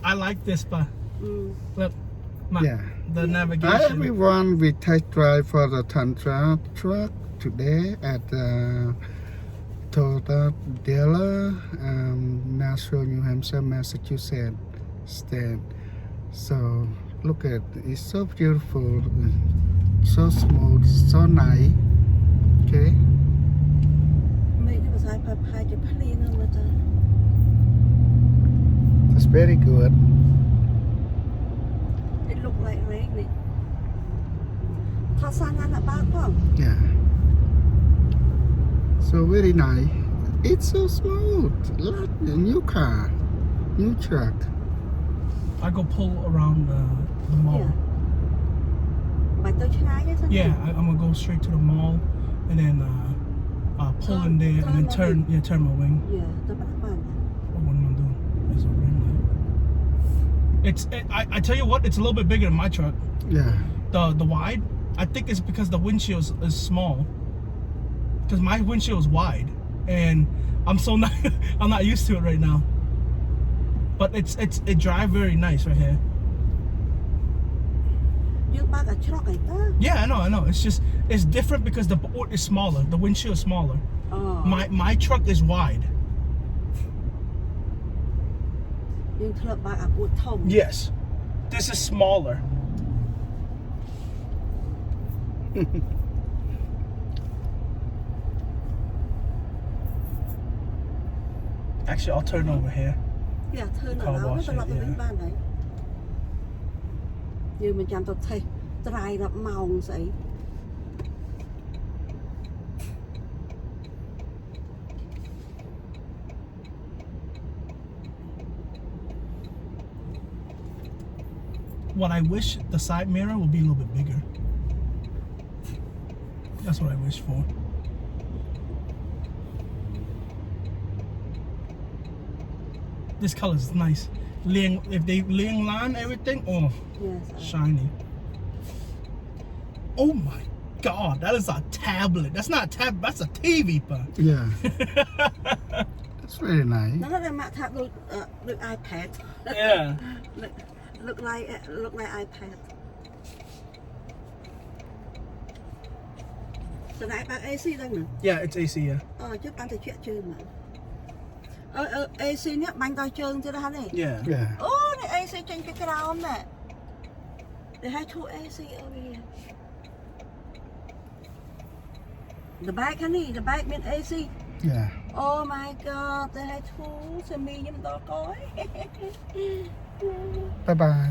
I like this, but look, Yeah. the Hi navigation. everyone, we test drive for the Tundra truck today at the Toyota dealer, Nashville, New Hampshire, Massachusetts state. So look at it's so beautiful, so smooth, so nice. Okay. It's very good. It look like rain. Yeah. So very nice. It's so smooth. Like a new car, new truck. I go pull around the mall. Yeah, I'm gonna go straight to the mall, and then pull in there, and then turn my wing. What am I doing? There's a ring light. I tell you what, it's a little bit bigger than my truck. Yeah. The wide, I think it's because the windshield is small. Because my windshield is wide, and I'm not used to it right now. But it drive very nice right here. Yeah, I know. It's different because the board is smaller. The windshield is smaller. Oh. My truck is wide. Yes. This is smaller. Actually, I'll turn over here. Yeah, turn around. Như mình chạm tao thấy trai là màu vậy. What I wish the side mirror would be a little bit bigger. That's what I wish for. This color is nice. If they line everything, oh, Yes. shiny. Oh my God, that is a tablet. That's not a tablet, that's a TV, pa. Yeah. That's very nice. Nó là mặt tháp look iPad. Yeah. Look like iPad. Từ nãy bạn AC đây nè. Yeah, it's AC, yeah. Trước bạn thì chuyện chơi mà. AC nhá, bánh tao trơn chứ đó hả này. Yeah. Yeah. Này AC trên cái ground nè. They have two AC over here. The back honey, the back mean AC. Yeah. Oh my God, they have two. Semi giùm tao coi. Bye bye.